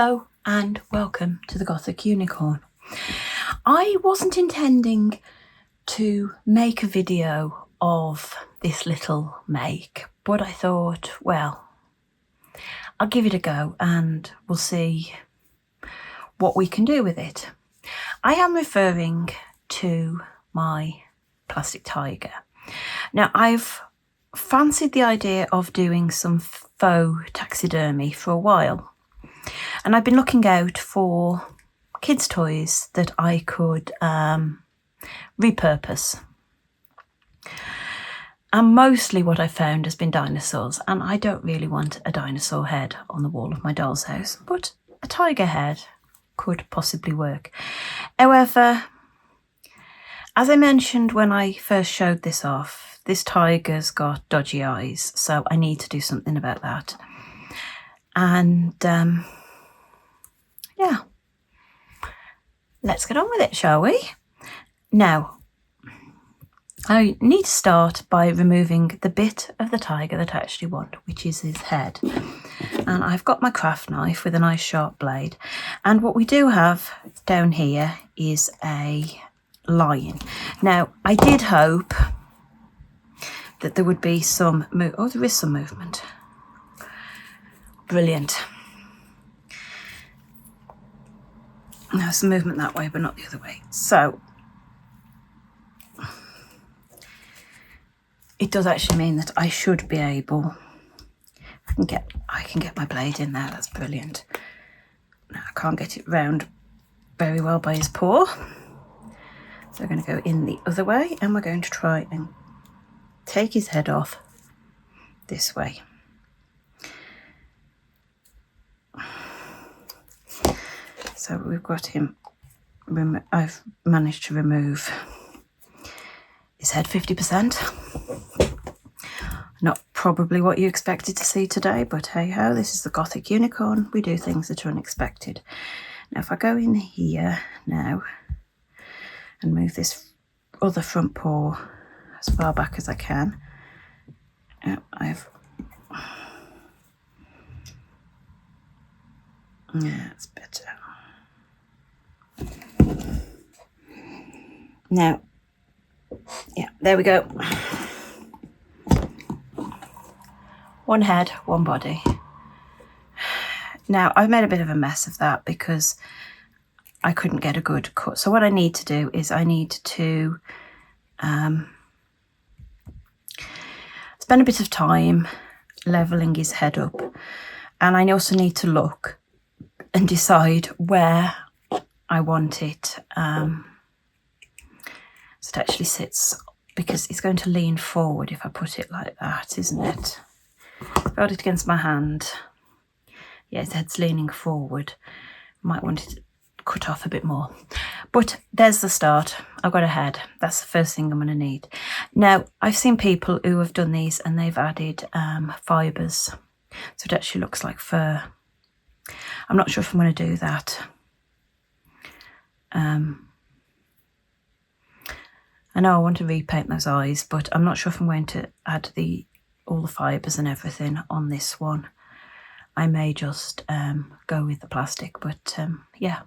Hello and welcome to the Gothic Unicorn. I wasn't intending to make a video of this little make, but I thought, well, I'll give it a go and we'll see what we can do with it. I am referring to my plastic tiger. Now, I've fancied the idea of doing some faux taxidermy for a while. And I've been looking out for kids' toys that I could repurpose. And mostly what I found has been dinosaurs. And I don't really want a dinosaur head on the wall of my doll's house, but a tiger head could possibly work. However, as I mentioned when I first showed this off, this tiger's got dodgy eyes, so I need to do something about that. And yeah, let's get on with it, shall we? Now, I need to start by removing the bit of the tiger that I actually want, which is his head. And I've got my craft knife with a nice sharp blade. And what we do have down here is a lion. Now, I did hope that there would be some there is some movement. Brilliant. There's some movement that way, but not the other way. So it does actually mean that I should be able. I can get my blade in there. That's brilliant. Now I can't get it round very well by his paw, so we're going to go in the other way, and we're going to try and take his head off this way. So we've got him, I've managed to remove his head 50%. Not probably what you expected to see today, but hey ho, this is the Gothic Unicorn. We do things that are unexpected. Now if I go in here now and move this other front paw as far back as I can, yeah, it's better. Now, yeah, there we go. One head, one body. Now, I've made a bit of a mess of that because I couldn't get a good cut. So what I need to do is I need to spend a bit of time levelling his head up. And I also need to look and decide where I want it. So it actually sits, because it's going to lean forward if I put it like that, isn't it? I've got it against my hand. Yeah, his head's leaning forward. Might want it cut off a bit more. But there's the start. I've got a head. That's the first thing I'm going to need. Now, I've seen people who have done these and they've added fibres. So it actually looks like fur. I'm not sure if I'm going to do that. I know I want to repaint those eyes, but I'm not sure if I'm going to add all the fibres and everything on this one. I may just go with the plastic, but yeah,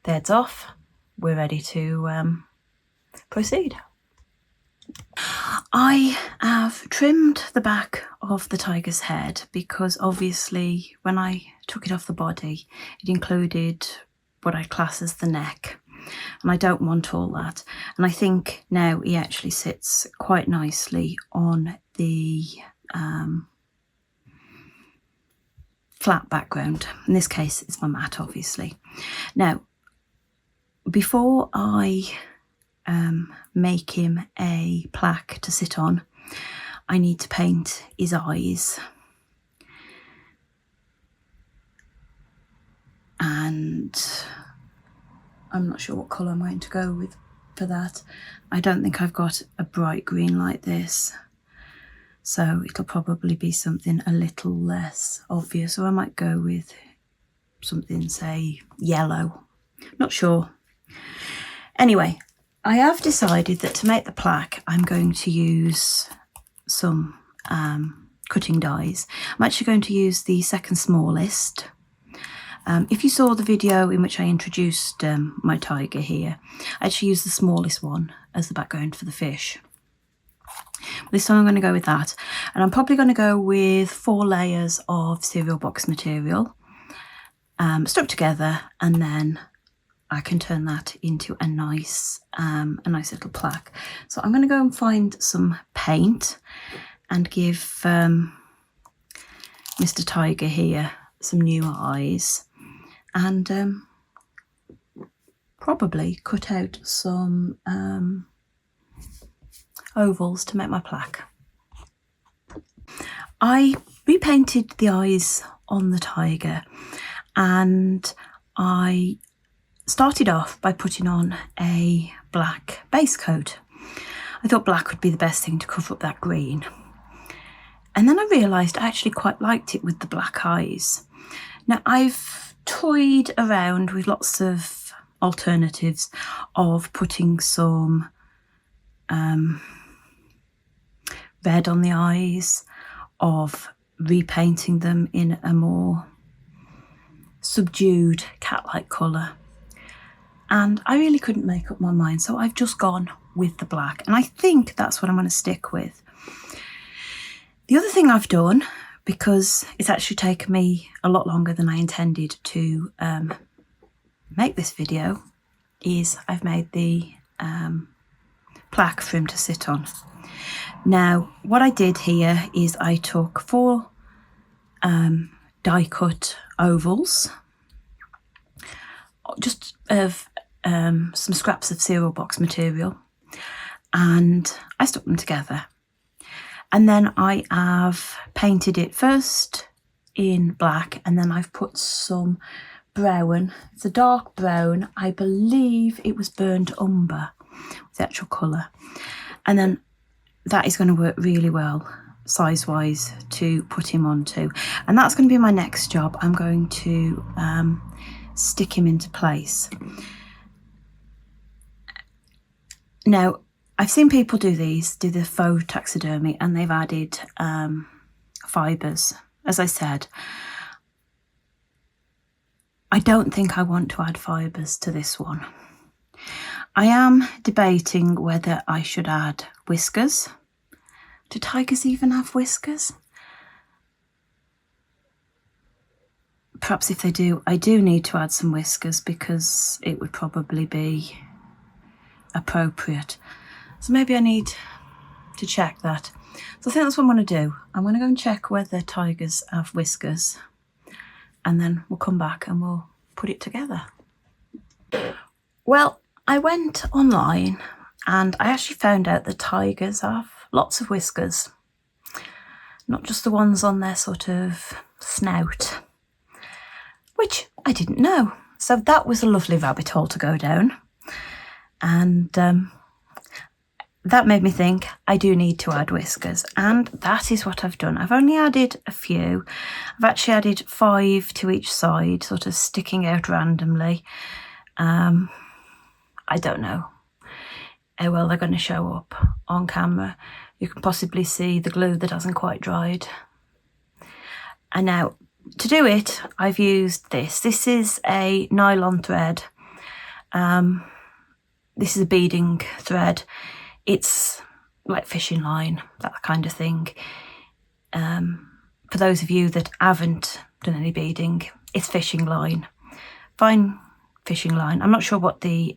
the head's off. We're ready to proceed. I have trimmed the back of the tiger's head because obviously when I took it off the body, it included what I class as the neck. And I don't want all that. And I think now he actually sits quite nicely on the flat background. In this case, it's my mat, obviously. Now, before I make him a plaque to sit on, I need to paint his eyes. And I'm not sure what colour I'm going to go with for that. I don't think I've got a bright green like this, so it'll probably be something a little less obvious, or I might go with something, say, yellow. Not sure. Anyway, I have decided that to make the plaque, I'm going to use some cutting dies. I'm actually going to use the second smallest If you saw the video in which I introduced my tiger here, I actually used the smallest one as the background for the fish. This time I'm going to go with that, and I'm probably going to go with 4 layers of cereal box material stuck together, and then I can turn that into a nice little plaque. So I'm going to go and find some paint and give Mr. Tiger here some new eyes, and probably cut out some ovals to make my plaque. I repainted the eyes on the tiger, and I started off by putting on a black base coat. I thought black would be the best thing to cover up that green. And then I realised I actually quite liked it with the black eyes. Now, I've toyed around with lots of alternatives of putting some red on the eyes, of repainting them in a more subdued cat-like colour. And I really couldn't make up my mind, so I've just gone with the black. And I think that's what I'm going to stick with. The other thing I've done, because it's actually taken me a lot longer than I intended to make this video, is I've made the plaque for him to sit on. Now, what I did here is I took 4 die-cut ovals, just of some scraps of cereal box material, and I stuck them together. And then I have painted it first in black, and then I've put some brown. It's a dark brown. I believe it was burnt umber, the actual colour. And then that is going to work really well size-wise to put him onto. And that's going to be my next job. I'm going to stick him into place. Now, I've seen people do the faux taxidermy, and they've added fibres. As I said, I don't think I want to add fibres to this one. I am debating whether I should add whiskers. Do tigers even have whiskers? Perhaps if they do, I do need to add some whiskers, because it would probably be appropriate. So maybe I need to check that. So I think that's what I'm going to do. I'm going to go and check whether tigers have whiskers, and then we'll come back and we'll put it together. Well, I went online and I actually found out that tigers have lots of whiskers, not just the ones on their sort of snout, which I didn't know. So that was a lovely rabbit hole to go down. And that made me think I do need to add whiskers, and that is what I've done. I've only added a few. I've actually added 5 to each side, sort of sticking out randomly. I don't know how well they're going to show up on camera. You can possibly see the glue that hasn't quite dried. And now, to do it, I've used this. This is a nylon thread. This is a beading thread. It's like fishing line, that kind of thing. For those of you that haven't done any beading, it's fishing line. Fine fishing line. I'm not sure what the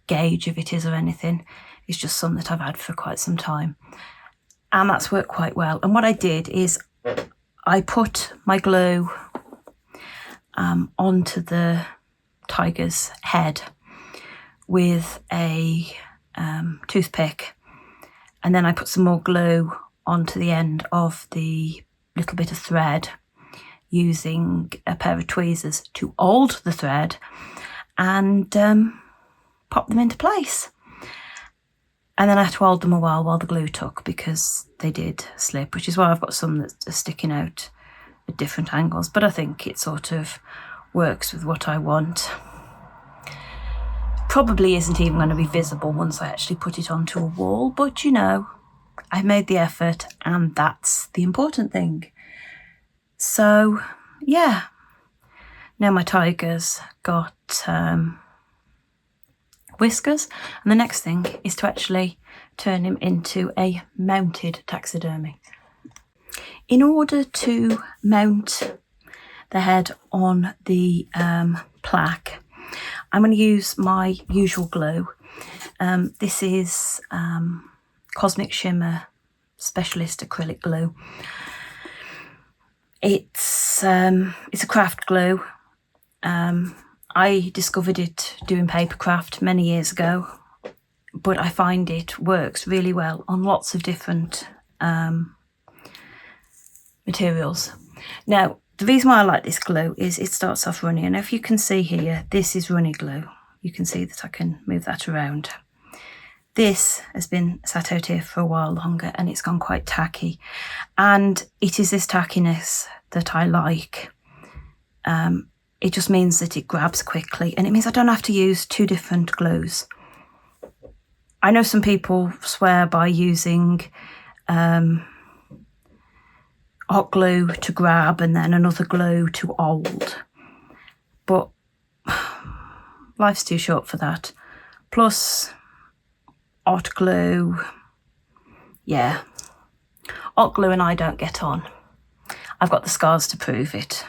gauge of it is or anything. It's just some that I've had for quite some time. And that's worked quite well. And what I did is I put my glue onto the tiger's head with a toothpick, and then I put some more glue onto the end of the little bit of thread using a pair of tweezers to hold the thread and pop them into place. And then I had to hold them a while the glue took, because they did slip, which is why I've got some that are sticking out at different angles, but I think it sort of works with what I want. Probably isn't even going to be visible once I actually put it onto a wall, but you know, I made the effort, and that's the important thing. So yeah, Now my tiger's got whiskers, and the next thing is to actually turn him into a mounted taxidermy. In order to mount the head on the plaque, I'm going to use my usual glue. This is Cosmic Shimmer Specialist Acrylic Glue. It's a craft glue. I discovered it doing papercraft many years ago, but I find it works really well on lots of different materials. Now, the reason why I like this glue is it starts off runny, and if you can see here, this is runny glue. You can see that I can move that around. This has been sat out here for a while longer and it's gone quite tacky, and it is this tackiness that I like. It just means that it grabs quickly, and it means I don't have to use two different glues. I know some people swear by using hot glue to grab and then another glue to hold, but life's too short for that. Plus, hot glue, yeah, hot glue and I don't get on. I've got the scars to prove it.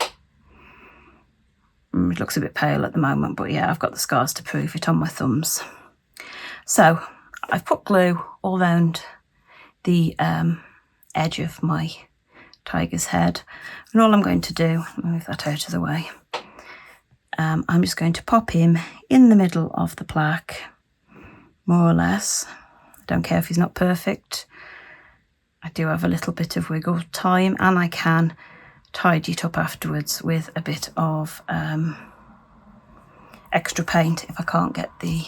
It looks a bit pale at the moment, but yeah, I've got the scars to prove it on my thumbs. So I've put glue all around the edge of my tiger's head, and all I'm going to do, move that out of the way, I'm just going to pop him in the middle of the plaque, more or less. I don't care if he's not perfect. I do have a little bit of wiggle time, and I can tidy it up afterwards with a bit of extra paint if I can't get the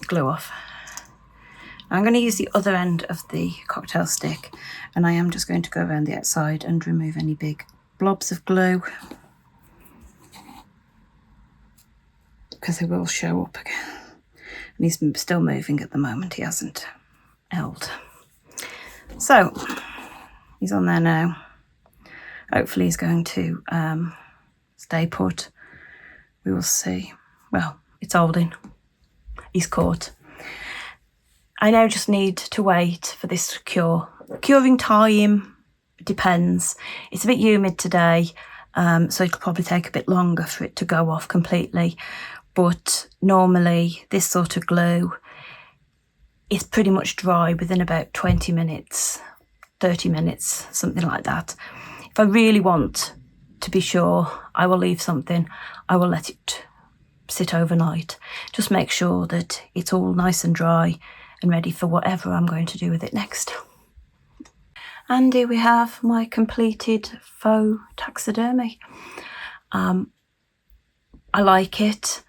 glue off. I'm going to use the other end of the cocktail stick, and I am just going to go around the outside and remove any big blobs of glue, because they will show up again. And he's still moving at the moment, he hasn't held. So he's on there now. Hopefully he's going to stay put. We will see. Well, it's holding. He's caught. I now just need to wait for this to cure. Curing time depends. It's a bit humid today, so it'll probably take a bit longer for it to go off completely. But normally this sort of glue is pretty much dry within about 20 minutes, 30 minutes, something like that. If I really want to be sure I will leave something, I will let it sit overnight. Just make sure that it's all nice and dry and ready for whatever I'm going to do with it next. And here we have my completed faux taxidermy. I like it.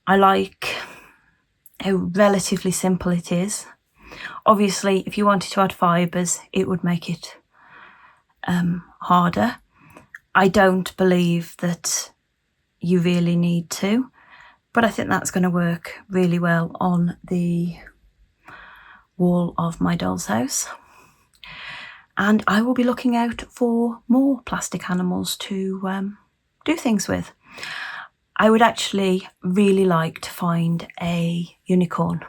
I like how relatively simple it is. Obviously, if you wanted to add fibres, it would make it harder. I don't believe that you really need to, but I think that's going to work really well on the wall of my doll's house. And I will be looking out for more plastic animals to do things with. I would actually really like to find a unicorn.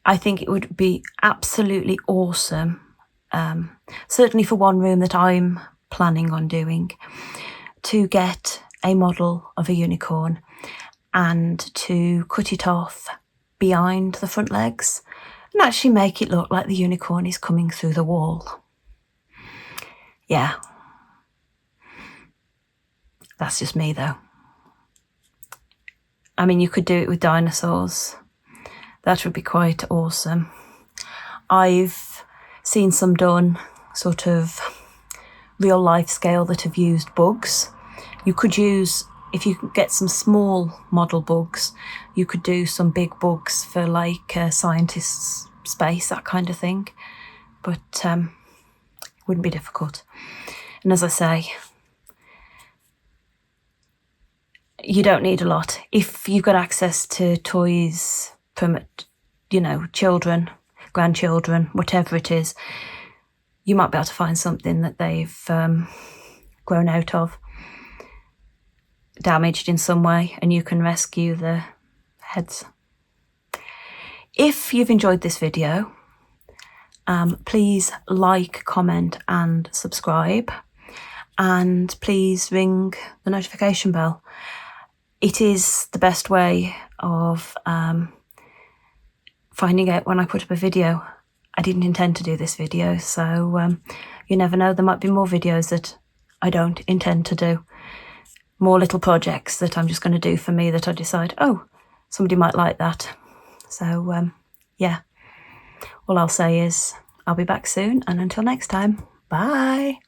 I think it would be absolutely awesome, certainly for one room that I'm planning on doing, to get a model of a unicorn and to cut it off behind the front legs and actually make it look like the unicorn is coming through the wall. Yeah. That's just me though. I mean, you could do it with dinosaurs. That would be quite awesome. I've seen some done sort of real life scale that have used bugs. You could use, if you could get some small model bugs, you could do some big bugs for like scientists' space, that kind of thing. But it wouldn't be difficult. And as I say, you don't need a lot. If you've got access to toys from, children, grandchildren, whatever it is, you might be able to find something that they've grown out of. damaged in some way and you can rescue the heads. If you've enjoyed this video, please like, comment and subscribe, and please ring the notification bell. It is the best way of finding out when I put up a video. I didn't intend to do this video, so you never know, there might be more videos that I don't intend to do. More little projects that I'm just going to do for me that I decide, oh, somebody might like that. So yeah, all I'll say is I'll be back soon, and until next time, bye.